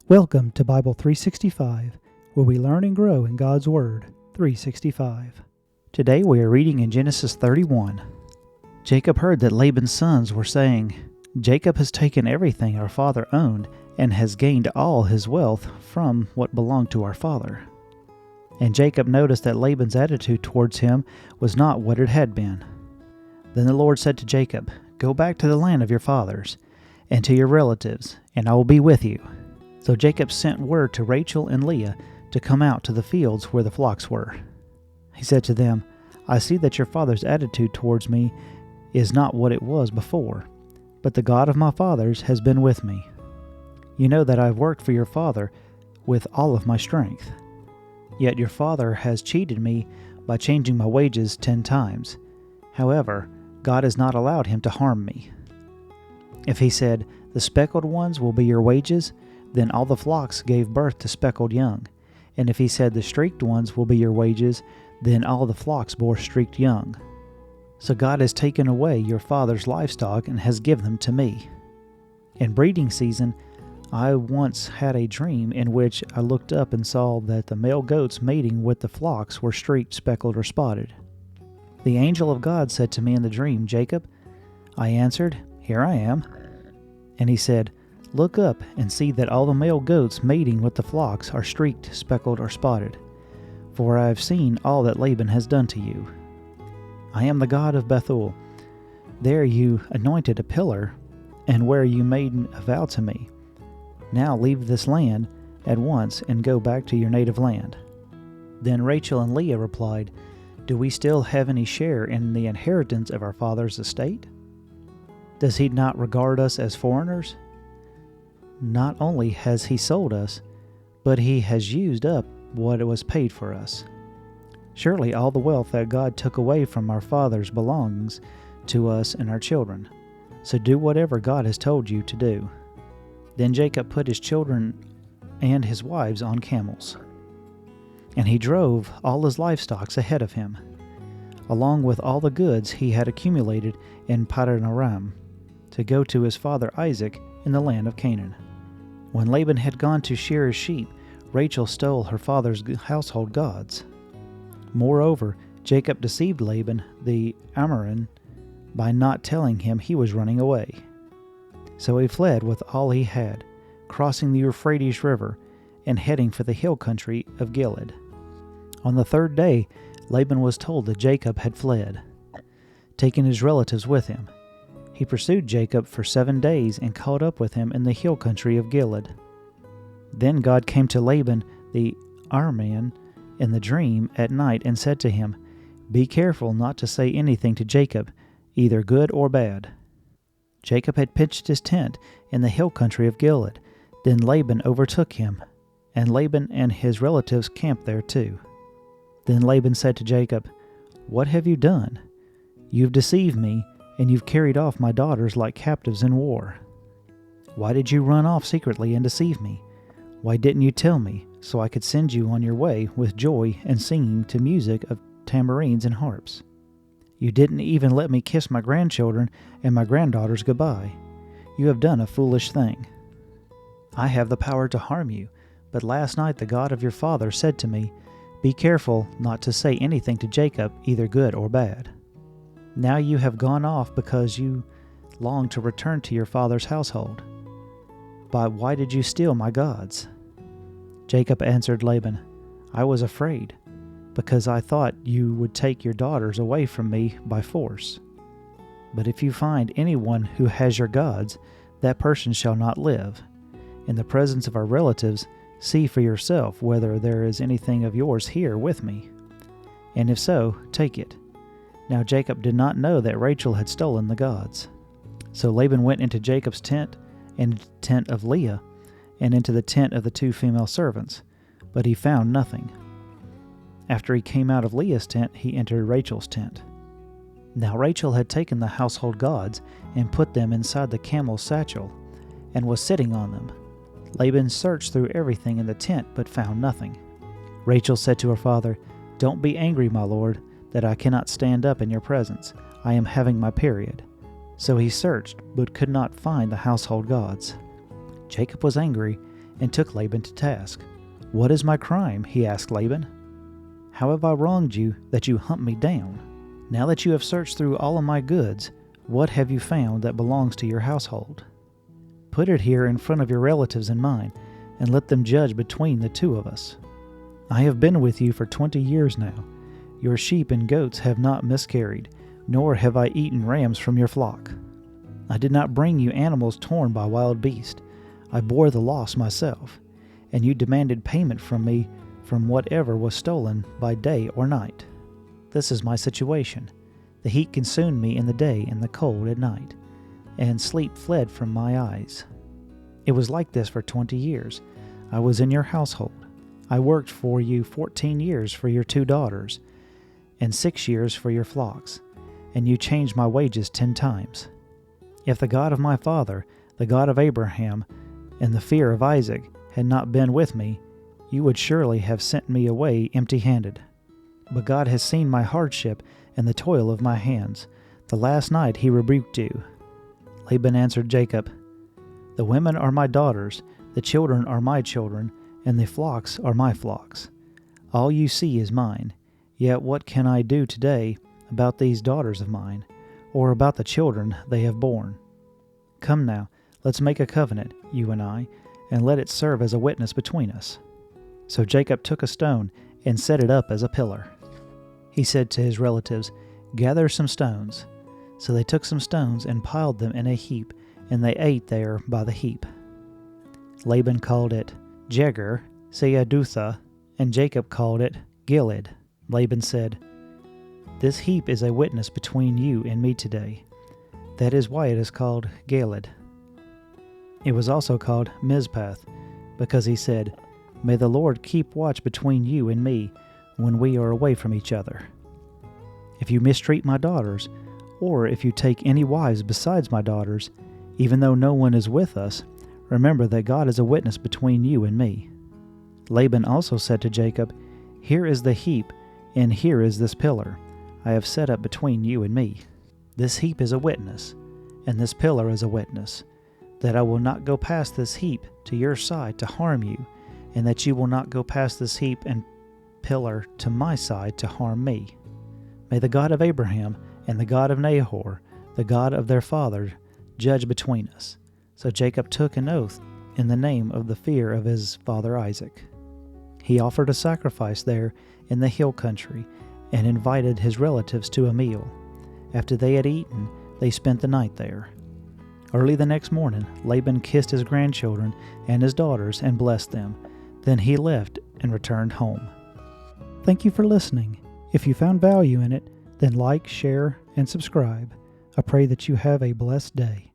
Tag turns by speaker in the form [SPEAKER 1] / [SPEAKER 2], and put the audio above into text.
[SPEAKER 1] Welcome to Bible 365, where we learn and grow in God's Word 365. Today we are reading in Genesis 31. Jacob heard that Laban's sons were saying, "Jacob has taken everything our father owned and has gained all his wealth from what belonged to our father." And Jacob noticed that Laban's attitude towards him was not what it had been. Then the Lord said to Jacob, "Go back to the land of your fathers and to your relatives, and I will be with you." So Jacob sent word to Rachel and Leah to come out to the fields where the flocks were. He said to them, "I see that your father's attitude towards me is not what it was before, but the God of my fathers has been with me. You know that I have worked for your father with all of my strength. Yet your father has cheated me by changing my wages 10 times. However, God has not allowed him to harm me. If he said, 'The speckled ones will be your wages,' then all the flocks gave birth to speckled young. And if he said, 'The streaked ones will be your wages,' then all the flocks bore streaked young. So God has taken away your father's livestock and has given them to me. In breeding season, I once had a dream in which I looked up and saw that the male goats mating with the flocks were streaked, speckled, or spotted. The angel of God said to me in the dream, 'Jacob.' I answered, 'Here I am.' And he said, 'Look up and see that all the male goats mating with the flocks are streaked, speckled, or spotted, for I have seen all that Laban has done to you. I am the God of Bethel. There you anointed a pillar, and where you made a vow to me. Now leave this land at once and go back to your native land.' Then Rachel and Leah replied, 'Do we still have any share in the inheritance of our father's estate? Does he not regard us as foreigners? Not only has he sold us, but he has used up what was paid for us. Surely all the wealth that God took away from our fathers belongs to us and our children. So do whatever God has told you to do.' Then Jacob put his children and his wives on camels, and he drove all his livestock ahead of him, along with all the goods he had accumulated in Paddan-aram, to go to his father Isaac in the land of Canaan. When Laban had gone to shear his sheep, Rachel stole her father's household gods. Moreover, Jacob deceived Laban the Aramean by not telling him he was running away. So he fled with all he had, crossing the Euphrates River and heading for the hill country of Gilead. On the 3rd day, Laban was told that Jacob had fled, taking his relatives with him. He pursued Jacob for 7 days and caught up with him in the hill country of Gilead. Then God came to Laban the Aramean in the dream at night and said to him, 'Be careful not to say anything to Jacob, either good or bad.' Jacob had pitched his tent in the hill country of Gilead. Then Laban overtook him, and Laban and his relatives camped there too. Then Laban said to Jacob, 'What have you done? You've deceived me, and you've carried off my daughters like captives in war. Why did you run off secretly and deceive me? Why didn't you tell me, so I could send you on your way with joy and singing to music of tambourines and harps? You didn't even let me kiss my grandchildren and my granddaughters goodbye. You have done a foolish thing. I have the power to harm you, but last night the God of your father said to me, 'Be careful not to say anything to Jacob, either good or bad.' Now you have gone off because you long to return to your father's household. But why did you steal my gods?" Jacob answered Laban, "I was afraid, because I thought you would take your daughters away from me by force. But if you find anyone who has your gods, that person shall not live. In the presence of our relatives, see for yourself whether there is anything of yours here with me. And if so, take it." Now Jacob did not know that Rachel had stolen the gods. So Laban went into Jacob's tent, and into the tent of Leah, and into the tent of the 2 female servants, but he found nothing. After he came out of Leah's tent, he entered Rachel's tent. Now Rachel had taken the household gods and put them inside the camel's satchel, and was sitting on them. Laban searched through everything in the tent, but found nothing. Rachel said to her father, "Don't be angry, my lord, that I cannot stand up in your presence. I am having my period." So he searched, but could not find the household gods. Jacob was angry, and took Laban to task. "What is my crime?" he asked Laban. "How have I wronged you that you hunt me down? Now that you have searched through all of my goods, what have you found that belongs to your household? Put it here in front of your relatives and mine, and let them judge between the two of us. I have been with you for 20 years now. Your sheep and goats have not miscarried, nor have I eaten rams from your flock. I did not bring you animals torn by wild beasts. I bore the loss myself, and you demanded payment from me from whatever was stolen by day or night. This is my situation. The heat consumed me in the day and the cold at night, and sleep fled from my eyes. It was like this for 20 years. I was in your household. I worked for you 14 years for your 2 daughters, and 6 years for your flocks, and you changed my wages 10 times. If the God of my father, the God of Abraham, and the fear of Isaac had not been with me, you would surely have sent me away empty-handed. But God has seen my hardship and the toil of my hands. The last night he rebuked you." Laban answered Jacob, "The women are my daughters, the children are my children, and the flocks are my flocks. All you see is mine. Yet what can I do today about these daughters of mine, or about the children they have borne? Come now, let's make a covenant, you and I, and let it serve as a witness between us." So Jacob took a stone and set it up as a pillar. He said to his relatives, "Gather some stones." So they took some stones and piled them in a heap, and they ate there by the heap. Laban called it Jegar Sahadutha, and Jacob called it Gilead. Laban said, "This heap is a witness between you and me today. That is why it is called Gilead." It was also called Mizpath, because he said, "May the Lord keep watch between you and me when we are away from each other. If you mistreat my daughters, or if you take any wives besides my daughters, even though no one is with us, remember that God is a witness between you and me." Laban also said to Jacob, "Here is the heap, and here is this pillar I have set up between you and me. This heap is a witness, and this pillar is a witness, that I will not go past this heap to your side to harm you, and that you will not go past this heap and pillar to my side to harm me. May the God of Abraham and the God of Nahor, the God of their father, judge between us." So Jacob took an oath in the name of the fear of his father Isaac. He offered a sacrifice there in the hill country and invited his relatives to a meal. After they had eaten, they spent the night there. Early the next morning, Laban kissed his grandchildren and his daughters and blessed them. Then he left and returned home. Thank you for listening. If you found value in it, then like, share, and subscribe. I pray that you have a blessed day.